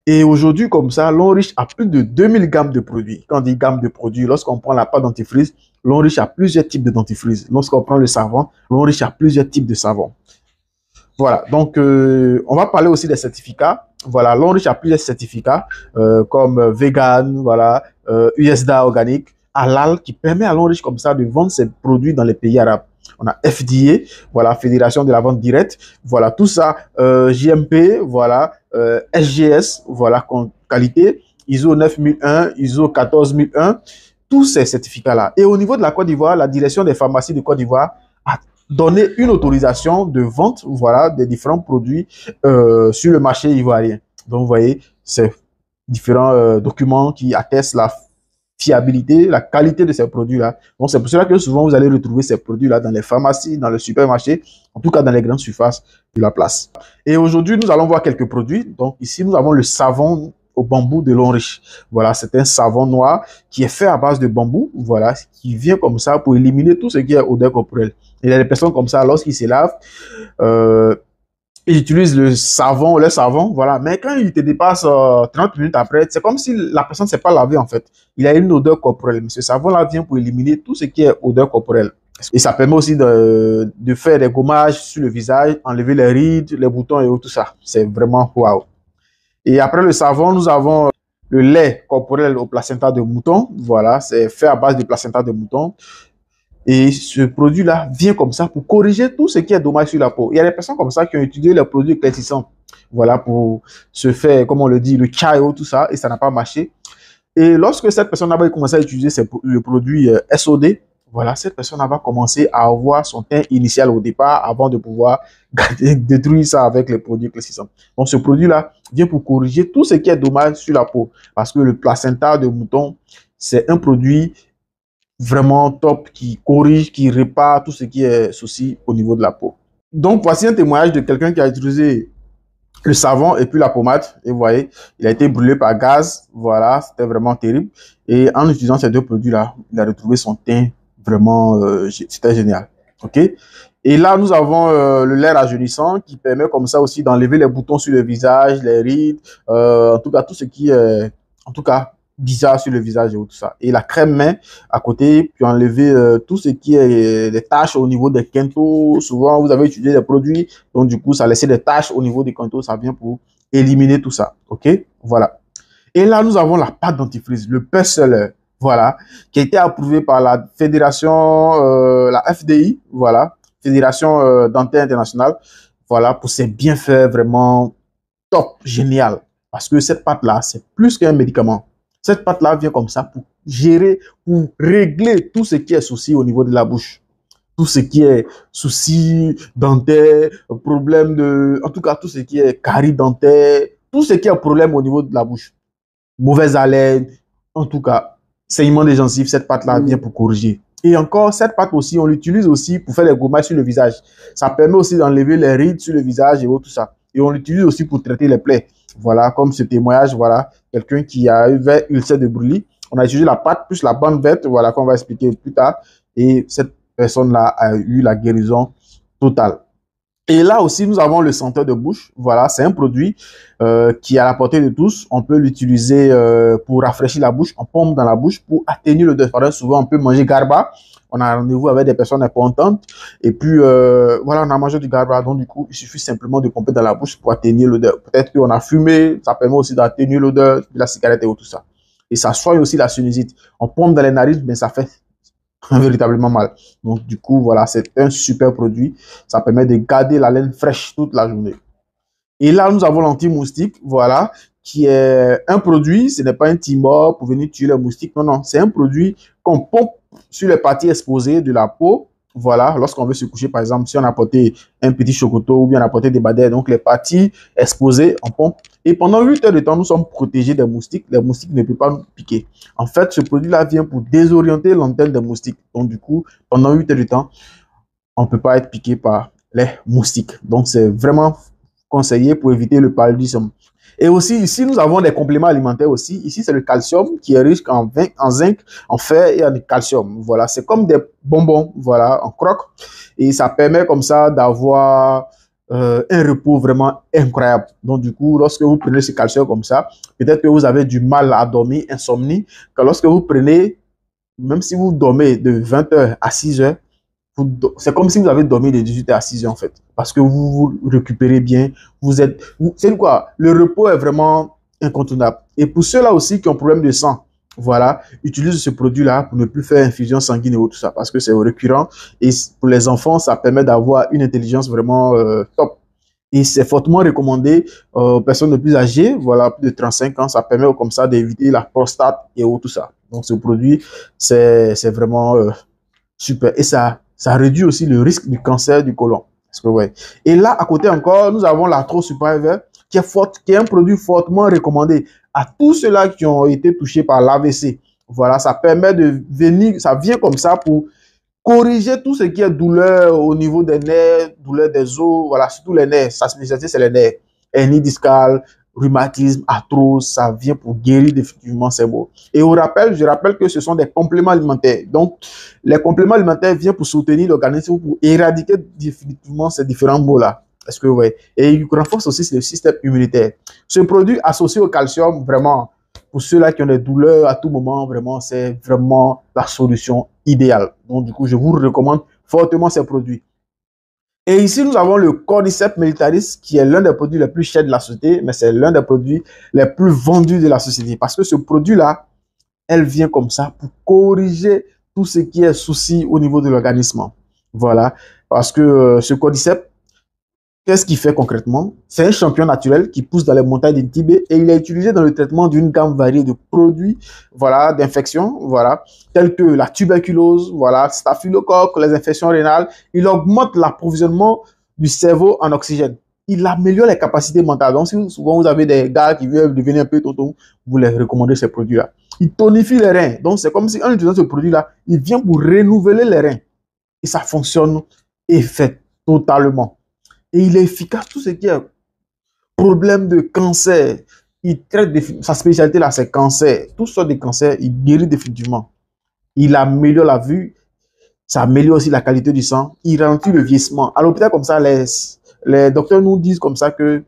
Et aujourd'hui, comme ça, Lonrich a plus de 2000 gammes de produits. Quand on dit gamme de produits, lorsqu'on prend la pâte dentifrice, Lonrich a plusieurs types de dentifrice. Lorsqu'on prend le savon, Lonrich a plusieurs types de savon. Voilà, donc on va parler aussi des certificats. Voilà, Lonrich a plusieurs certificats comme vegan, voilà, USDA organique, halal, qui permet à Lonrich comme ça de vendre ses produits dans les pays arabes. On a FDA, voilà, Fédération de la vente directe, voilà, tout ça, JMP, voilà, SGS, voilà, qualité, ISO 9001, ISO 14001, tous ces certificats-là. Et au niveau de la Côte d'Ivoire, la direction des pharmacies de Côte d'Ivoire a donner une autorisation de vente, voilà, des différents produits sur le marché ivoirien. Donc, vous voyez, c'est différents documents qui attestent la fiabilité, la qualité de ces produits-là. Donc, c'est pour cela que souvent, vous allez retrouver ces produits-là dans les pharmacies, dans les supermarchés, en tout cas dans les grandes surfaces de la place. Et aujourd'hui, nous allons voir quelques produits. Donc, ici, nous avons le savon au bambou de Lonrich. Voilà, c'est un savon noir qui est fait à base de bambou, voilà, qui vient comme ça pour éliminer tout ce qui est odeur corporelle. Il y a des personnes comme ça, lorsqu'ils se lavent, ils utilisent le savon, voilà. Mais quand il te dépasse 30 minutes après, c'est comme si la personne ne s'est pas lavée, en fait. Il a une odeur corporelle. Mais ce savon-là vient pour éliminer tout ce qui est odeur corporelle. Et ça permet aussi de faire des gommages sur le visage, enlever les rides, les boutons et tout ça. C'est vraiment waouh. Et après le savon, nous avons le lait corporel au placenta de mouton. Voilà, c'est fait à base de placenta de mouton. Et ce produit-là vient comme ça pour corriger tout ce qui est dommage sur la peau. Il y a des personnes comme ça qui ont utilisé les produits éclaircissants, voilà, pour se faire, comme on le dit, le chayo, tout ça, et ça n'a pas marché. Et lorsque cette personne avait commencé à utiliser le produit SOD, voilà, cette personne va commencer à avoir son teint initial au départ avant de pouvoir détruire ça avec les produits éclaircissants. Donc, ce produit-là vient pour corriger tout ce qui est dommage sur la peau. Parce que le placenta de mouton, c'est un produit vraiment top qui corrige, qui répare tout ce qui est souci au niveau de la peau. Donc, voici un témoignage de quelqu'un qui a utilisé le savon et puis la pommade. Et vous voyez, il a été brûlé par gaz. Voilà, c'était vraiment terrible. Et en utilisant ces deux produits-là, il a retrouvé son teint vraiment, c'était génial. OK? Et là, nous avons le lait rajeunissant qui permet comme ça aussi d'enlever les boutons sur le visage, les rides, en tout cas, tout ce qui est, en tout cas, bizarre sur le visage et tout ça. Et la crème main à côté, puis enlever tout ce qui est des taches au niveau des quintaux. Souvent, vous avez utilisé des produits, donc du coup, ça laissait des taches au niveau des quintaux. Ça vient pour éliminer tout ça. OK? Voilà. Et là, nous avons la pâte dentifrice, le best-seller, voilà, qui a été approuvé par la fédération, la FDI, voilà, Fédération dentaire internationale, voilà, pour ses bienfaits vraiment top, génial. Parce que cette pâte-là, c'est plus qu'un médicament. Cette pâte-là vient comme ça pour gérer, pour régler tout ce qui est souci au niveau de la bouche. Tout ce qui est souci dentaire, problème de, en tout cas, tout ce qui est carie dentaire, tout ce qui est problème au niveau de la bouche. Mauvaise haleine, en tout cas, saignement des gencives, cette pâte-là vient pour corriger. Et encore, cette pâte aussi, on l'utilise aussi pour faire les gommages sur le visage. Ça permet aussi d'enlever les rides sur le visage et tout ça. Et on l'utilise aussi pour traiter les plaies. Voilà, comme ce témoignage, voilà, quelqu'un qui a eu ulcère de brûlis. On a utilisé la pâte plus la bande verte, voilà, qu'on va expliquer plus tard. Et cette personne-là a eu la guérison totale. Et là aussi, nous avons le senteur de bouche. Voilà, c'est un produit qui est à la portée de tous. On peut l'utiliser pour rafraîchir la bouche. On pompe dans la bouche pour atténuer l'odeur. Par exemple, souvent, on peut manger garba. On a rendez-vous avec des personnes importantes. Et puis, voilà, on a mangé du garba. Donc, du coup, il suffit simplement de pomper dans la bouche pour atténuer l'odeur. Peut-être qu'on a fumé. Ça permet aussi d'atténuer l'odeur de la cigarette et tout ça. Et ça soigne aussi la sinusite. On pompe dans les narines, mais ça fait véritablement mal. Donc, du coup, voilà, c'est un super produit. Ça permet de garder la laine fraîche toute la journée. Et là, nous avons l'anti-moustique, voilà, qui est un produit, ce n'est pas un timor pour venir tuer les moustiques. Non, non, c'est un produit qu'on pompe sur les parties exposées de la peau. Voilà, lorsqu'on veut se coucher, par exemple, si on a porté un petit chocoto ou bien on a porté des badets, donc les parties exposées, on pompe. Et pendant 8 heures de temps, nous sommes protégés des moustiques. Les moustiques ne peuvent pas nous piquer. En fait, ce produit-là vient pour désorienter l'antenne des moustiques. Donc, du coup, pendant 8 heures de temps, on ne peut pas être piqué par les moustiques. Donc, c'est vraiment conseillé pour éviter le paludisme. Et aussi, ici, nous avons des compléments alimentaires aussi. Ici, c'est le calcium qui est riche en zinc, en fer et en calcium. Voilà, c'est comme des bonbons, voilà, en croque. Et ça permet comme ça d'avoir un repos vraiment incroyable. Donc, du coup, lorsque vous prenez ce calcium comme ça, peut-être que vous avez du mal à dormir, insomnie, que lorsque vous prenez, même si vous dormez de 20 heures à 6 heures, c'est comme si vous avez dormi de 18 heures à 6 heures en fait. Parce que vous vous récupérez bien, c'est quoi? Le repos est vraiment incontournable. Et pour ceux-là aussi qui ont problème de sang, voilà, utilisez ce produit-là pour ne plus faire infusion sanguine et tout ça, parce que c'est récurrent. Et pour les enfants, ça permet d'avoir une intelligence vraiment top. Et c'est fortement recommandé aux personnes les plus âgées, voilà, plus de 35 ans, ça permet comme ça d'éviter la prostate et tout ça. Donc ce produit, c'est vraiment super. Et ça réduit aussi le risque du cancer du côlon. Parce que, ouais. Et là, à côté encore, nous avons l'Arthro Superver qui est un produit fortement recommandé à tous ceux-là qui ont été touchés par l'AVC. Voilà, ça permet de venir, ça vient comme ça pour corriger tout ce qui est douleur au niveau des nerfs, douleur des os, voilà, surtout les nerfs. Sa spécialité, c'est les nerfs. Hernie discale, rhumatisme, arthrose, ça vient pour guérir définitivement ces maux. Et je rappelle que ce sont des compléments alimentaires. Donc, les compléments alimentaires viennent pour soutenir l'organisme, pour éradiquer définitivement ces différents maux-là. Est-ce que, ouais. Et il renforce aussi le système immunitaire. Ce produit associé au calcium, vraiment, pour ceux-là qui ont des douleurs à tout moment, vraiment, c'est vraiment la solution idéale. Donc, du coup, je vous recommande fortement ces produits. Et ici, nous avons le Cordyceps militaris, qui est l'un des produits les plus chers de la société, mais c'est l'un des produits les plus vendus de la société. Parce que ce produit-là, elle vient comme ça pour corriger tout ce qui est souci au niveau de l'organisme. Voilà. Parce que ce Cordyceps, qu'est-ce qu'il fait concrètement? C'est un champion naturel qui pousse dans les montagnes du Tibet et il est utilisé dans le traitement d'une gamme variée de produits, voilà, d'infections, voilà, tels que la tuberculose, voilà, staphylocoque, les infections rénales. Il augmente l'approvisionnement du cerveau en oxygène. Il améliore les capacités mentales. Donc, si souvent vous avez des gars qui veulent devenir un peu tonton, vous les recommandez ces produits-là. Il tonifie les reins. Donc, c'est comme si en utilisant ce produit-là, il vient pour renouveler les reins. Et ça fonctionne et fait totalement. Et il est efficace, tout ce qui est problème de cancer. Il traite, sa spécialité là, c'est cancer. Toutes sortes de cancers, il guérit définitivement. Il améliore la vue, ça améliore aussi la qualité du sang, il ralentit le vieillissement. À l'hôpital, comme ça, les docteurs nous disent comme ça que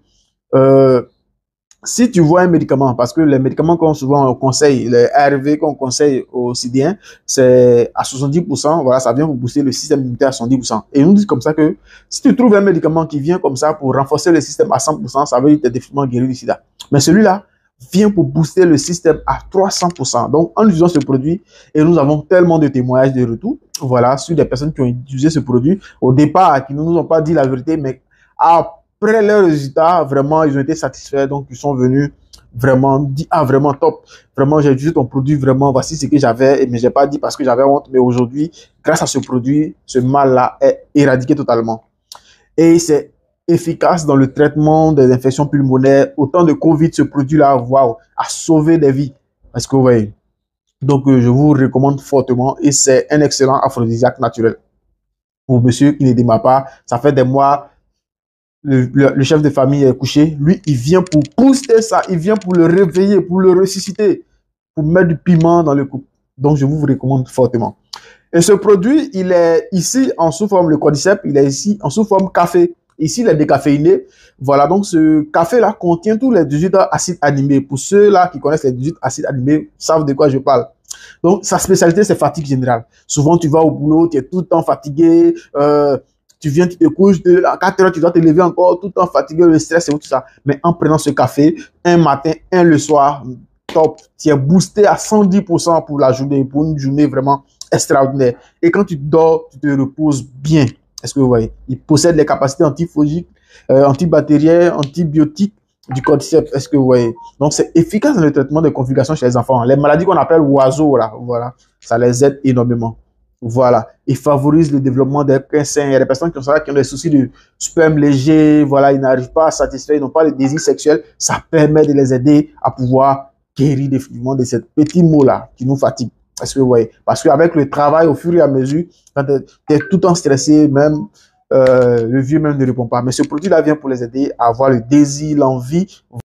si tu vois un médicament, parce que les médicaments qu'on souvent on conseille, les ARV qu'on conseille aux Sidiens, c'est à 70%, voilà, ça vient pour booster le système immunitaire à 70%. Et ils nous disent comme ça que si tu trouves un médicament qui vient comme ça pour renforcer le système à 100%, ça veut dire que tu es définitivement guéri du sida. Mais celui-là vient pour booster le système à 300%. Donc, en utilisant ce produit, et nous avons tellement de témoignages de retour, voilà, sur des personnes qui ont utilisé ce produit, au départ, qui ne nous ont pas dit la vérité, mais après leurs résultats, vraiment, ils ont été satisfaits. Donc, ils sont venus vraiment dire, ah, vraiment top. Vraiment, j'ai utilisé ton produit, vraiment, voici ce que j'avais. Mais j'ai pas dit parce que j'avais honte. Mais aujourd'hui, grâce à ce produit, ce mal-là est éradiqué totalement. Et c'est efficace dans le traitement des infections pulmonaires. Autant de Covid, ce produit-là, waouh, a sauvé des vies. Parce que, vous voyez. Donc, je vous recommande fortement. Et c'est un excellent aphrodisiaque naturel. Pour monsieur qui ne démarre pas, ça fait des mois. Le chef de famille est couché, lui, il vient pour booster ça, il vient pour le réveiller, pour le ressusciter, pour mettre du piment dans le couple. Donc, je vous recommande fortement. Et ce produit, il est ici en sous forme, le Cordyceps, il est ici en sous forme café. Ici, il est décaféiné. Voilà, donc ce café-là contient tous les 18 acides aminés. Pour ceux-là qui connaissent les 18 acides aminés, savent de quoi je parle. Donc, sa spécialité, c'est fatigue générale. Souvent, tu vas au boulot, tu es tout le temps fatigué, tu viens, tu te couches, à 4 heures, tu dois te lever encore, tout le temps fatigué, le stress et tout ça. Mais en prenant ce café, un matin, un le soir, top, tu es boosté à 110% pour la journée, pour une journée vraiment extraordinaire. Et quand tu dors, tu te reposes bien. Est-ce que vous voyez? Il possède les capacités antifongiques, antibactériennes, antibiotiques du cordyceps. Est-ce que vous voyez? Donc, c'est efficace dans le traitement des complications chez les enfants. Les maladies qu'on appelle oiseaux, là, voilà, ça les aide énormément. Voilà, il favorise le développement des cancers. Il y a des personnes qui ont des soucis de sperme léger, voilà, ils n'arrivent pas à satisfaire, ils n'ont pas de désir sexuel. Ça permet de les aider à pouvoir guérir définitivement de ces petits maux-là qui nous fatiguent. Est-ce que vous voyez? Parce qu'avec le travail, au fur et à mesure, quand tu es tout le temps stressé, même le vieux même ne répond pas. Mais ce produit-là vient pour les aider à avoir le désir, l'envie.